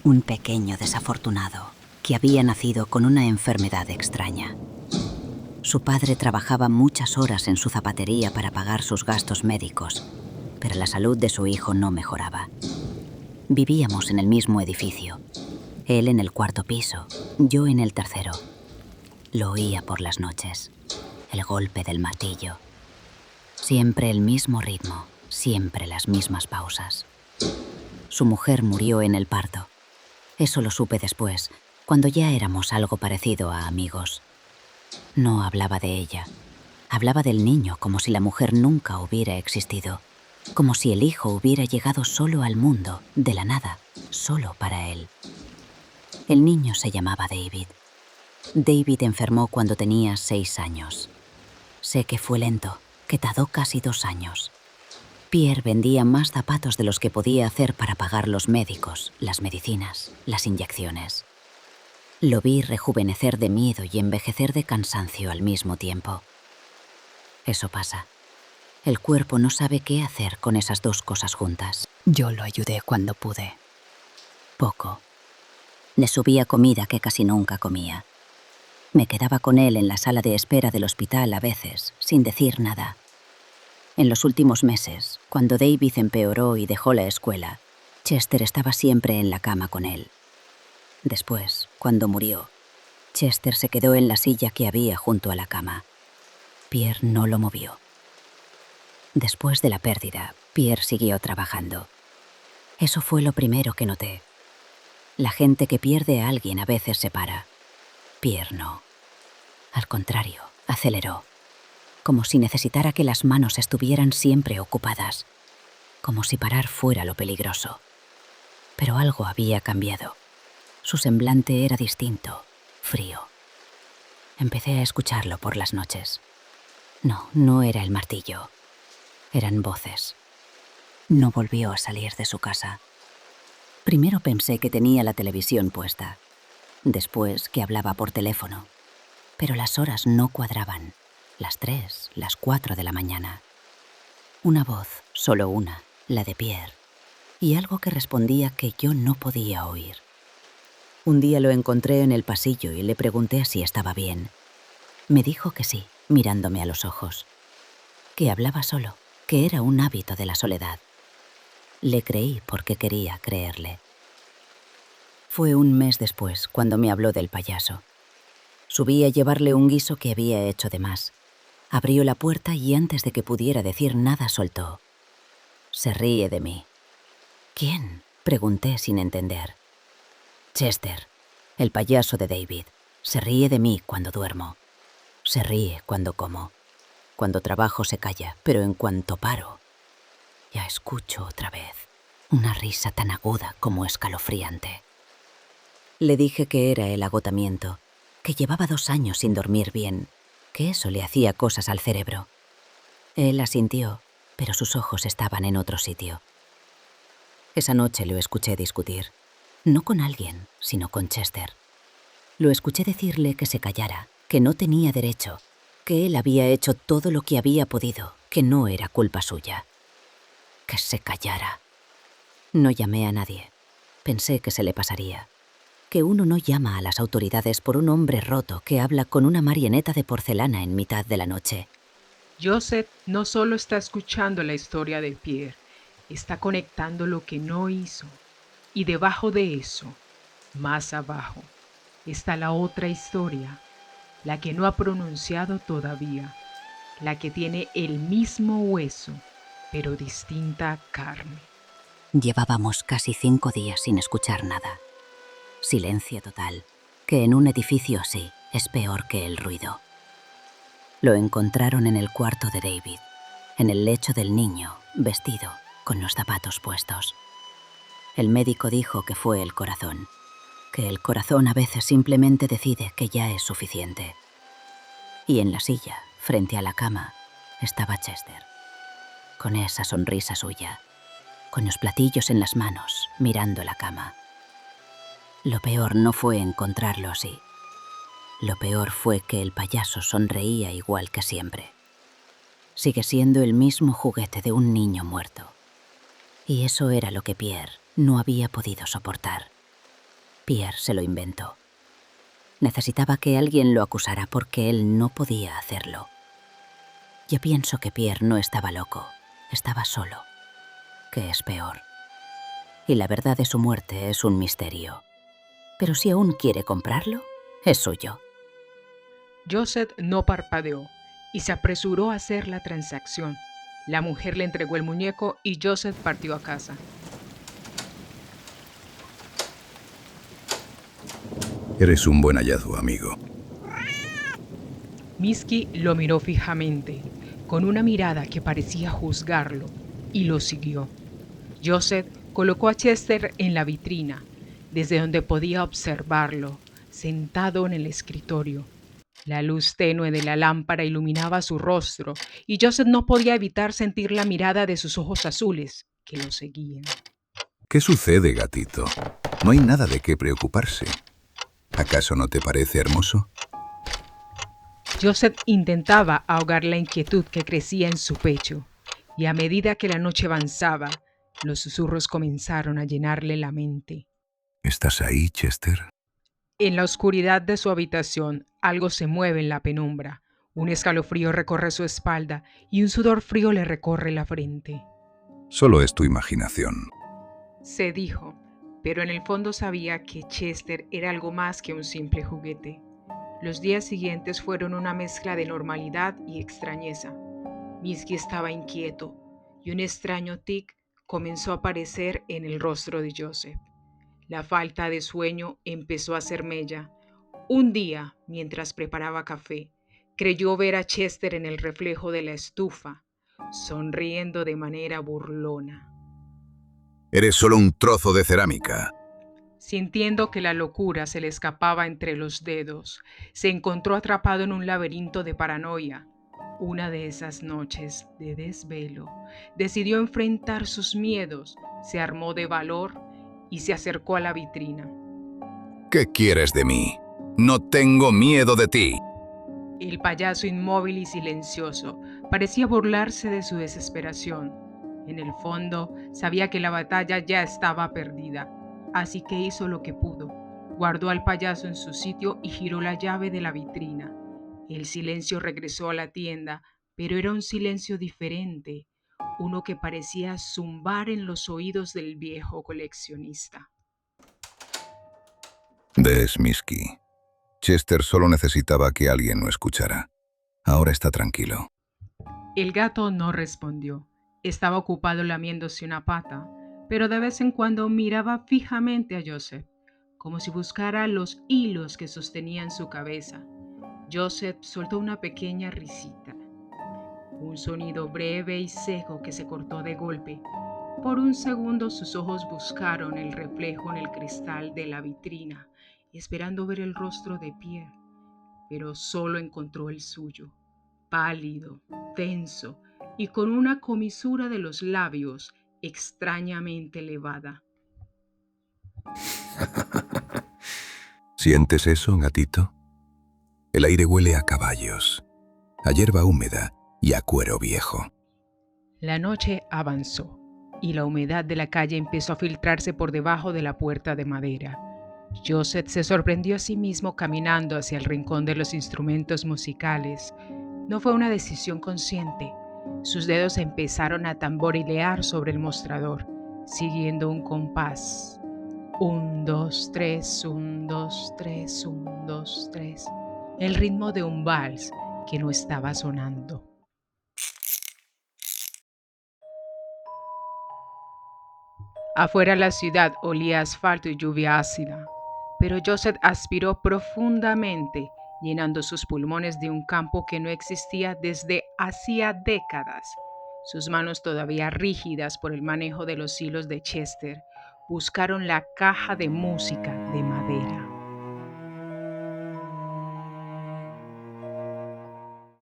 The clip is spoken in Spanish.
un pequeño desafortunado que había nacido con una enfermedad extraña. Su padre trabajaba muchas horas en su zapatería para pagar sus gastos médicos, pero la salud de su hijo no mejoraba. Vivíamos en el mismo edificio, él en el cuarto piso, yo en el tercero. Lo oía por las noches, el golpe del martillo. Siempre el mismo ritmo, siempre las mismas pausas. Su mujer murió en el parto. Eso lo supe después, cuando ya éramos algo parecido a amigos. No hablaba de ella. Hablaba del niño como si la mujer nunca hubiera existido. Como si el hijo hubiera llegado solo al mundo, de la nada, solo para él. El niño se llamaba David. David enfermó cuando tenía 6 años. Sé que fue lento, que tardó casi 2 años. Pierre vendía más zapatos de los que podía hacer para pagar los médicos, las medicinas, las inyecciones. Lo vi rejuvenecer de miedo y envejecer de cansancio al mismo tiempo. Eso pasa. El cuerpo no sabe qué hacer con esas dos cosas juntas. Yo lo ayudé cuando pude. Poco. Le subía comida que casi nunca comía. Me quedaba con él en la sala de espera del hospital a veces, sin decir nada. En los últimos meses, cuando David empeoró y dejó la escuela, Chester estaba siempre en la cama con él. Después, cuando murió, Chester se quedó en la silla que había junto a la cama. Pierre no lo movió. Después de la pérdida, Pierre siguió trabajando. Eso fue lo primero que noté. La gente que pierde a alguien a veces se para. Pierre no. Al contrario, aceleró. Como si necesitara que las manos estuvieran siempre ocupadas. Como si parar fuera lo peligroso. Pero algo había cambiado. Su semblante era distinto, frío. Empecé a escucharlo por las noches. No era el martillo. Eran voces. No volvió a salir de su casa. Primero pensé que tenía la televisión puesta. Después que hablaba por teléfono. Pero las horas no cuadraban. Las 3, las 4 de la mañana. Una voz, solo una, la de Pierre. Y algo que respondía que yo no podía oír. Un día lo encontré en el pasillo y le pregunté si estaba bien. Me dijo que sí, mirándome a los ojos. Que hablaba solo, que era un hábito de la soledad. Le creí porque quería creerle. Fue un mes después cuando me habló del payaso. Subí a llevarle un guiso que había hecho de más. Abrió la puerta y antes de que pudiera decir nada soltó. Se ríe de mí. ¿Quién? Pregunté sin entender. Chester, el payaso de David. Se ríe de mí cuando duermo. Se ríe cuando como. Cuando trabajo se calla, pero en cuanto paro, ya escucho otra vez. Una risa tan aguda como escalofriante. Le dije que era el agotamiento, que llevaba 2 años sin dormir bien, que eso le hacía cosas al cerebro. Él asintió, pero sus ojos estaban en otro sitio. Esa noche lo escuché discutir. No con alguien, sino con Chester. Lo escuché decirle que se callara, que no tenía derecho, que él había hecho todo lo que había podido, que no era culpa suya. Que se callara. No llamé a nadie. Pensé que se le pasaría. Que uno no llama a las autoridades por un hombre roto que habla con una marioneta de porcelana en mitad de la noche. Joseph no solo está escuchando la historia de Pierre, está conectando lo que no hizo. Y debajo de eso, más abajo, está la otra historia, la que no ha pronunciado todavía, la que tiene el mismo hueso, pero distinta carne. Llevábamos casi 5 días sin escuchar nada. Silencio total, que en un edificio así es peor que el ruido. Lo encontraron en el cuarto de David, en el lecho del niño, vestido, con los zapatos puestos. El médico dijo que fue el corazón, que el corazón a veces simplemente decide que ya es suficiente. Y en la silla, frente a la cama, estaba Chester, con esa sonrisa suya, con los platillos en las manos, mirando la cama. Lo peor no fue encontrarlo así. Lo peor fue que el payaso sonreía igual que siempre. Sigue siendo el mismo juguete de un niño muerto. Y eso era lo que Pierre no había podido soportar. Pierre se lo inventó. Necesitaba que alguien lo acusara porque él no podía hacerlo. Yo pienso que Pierre no estaba loco, estaba solo, que es peor. Y la verdad de su muerte es un misterio. Pero si aún quiere comprarlo, es suyo. Joseph no parpadeó y se apresuró a hacer la transacción. La mujer le entregó el muñeco y Joseph partió a casa. Eres un buen hallazgo, amigo. Miski lo miró fijamente, con una mirada que parecía juzgarlo, y lo siguió. Joseph colocó a Chester en la vitrina, desde donde podía observarlo, sentado en el escritorio. La luz tenue de la lámpara iluminaba su rostro, y Joseph no podía evitar sentir la mirada de sus ojos azules, que lo seguían. ¿Qué sucede, gatito? No hay nada de qué preocuparse. ¿Acaso no te parece hermoso? Joseph intentaba ahogar la inquietud que crecía en su pecho, y a medida que la noche avanzaba, los susurros comenzaron a llenarle la mente. ¿Estás ahí, Chester? En la oscuridad de su habitación, algo se mueve en la penumbra. Un escalofrío recorre su espalda y un sudor frío le recorre la frente. Solo es tu imaginación. Se dijo, pero en el fondo sabía que Chester era algo más que un simple juguete. Los días siguientes fueron una mezcla de normalidad y extrañeza. Miski estaba inquieto y un extraño tic comenzó a aparecer en el rostro de Joseph. La falta de sueño empezó a hacer mella. Un día, mientras preparaba café, creyó ver a Chester en el reflejo de la estufa, sonriendo de manera burlona. Eres solo un trozo de cerámica. Sintiendo que la locura se le escapaba entre los dedos, se encontró atrapado en un laberinto de paranoia. Una de esas noches de desvelo, decidió enfrentar sus miedos, se armó de valor y se acercó a la vitrina. ¿Qué quieres de mí? No tengo miedo de ti. El payaso, inmóvil y silencioso, parecía burlarse de su desesperación. En el fondo, sabía que la batalla ya estaba perdida, así que hizo lo que pudo. Guardó al payaso en su sitio y giró la llave de la vitrina. El silencio regresó a la tienda, pero era un silencio diferente, uno que parecía zumbar en los oídos del viejo coleccionista. ¿Ves, Miski? Chester solo necesitaba que alguien lo escuchara. Ahora está tranquilo. El gato no respondió. Estaba ocupado lamiéndose una pata, pero de vez en cuando miraba fijamente a Joseph, como si buscara los hilos que sostenían su cabeza. Joseph soltó una pequeña risita, un sonido breve y seco que se cortó de golpe. Por un segundo sus ojos buscaron el reflejo en el cristal de la vitrina, esperando ver el rostro de Pierre, pero solo encontró el suyo, pálido, tenso y con una comisura de los labios extrañamente elevada. ¿Sientes eso, gatito? El aire huele a caballos, a hierba húmeda y a cuero viejo. La noche avanzó y la humedad de la calle empezó a filtrarse por debajo de la puerta de madera. Joseph se sorprendió a sí mismo caminando hacia el rincón de los instrumentos musicales. No fue una decisión consciente. Sus dedos empezaron a tamborilear sobre el mostrador, siguiendo un compás. 1, 2, 3, 1, 2, 3, 1, 2, 3. El ritmo de un vals que no estaba sonando. Afuera la ciudad olía a asfalto y lluvia ácida, pero Joseph aspiró profundamente, llenando sus pulmones de un campo que no existía desde hacía décadas. Sus manos todavía rígidas por el manejo de los hilos de Chester buscaron la caja de música de madera.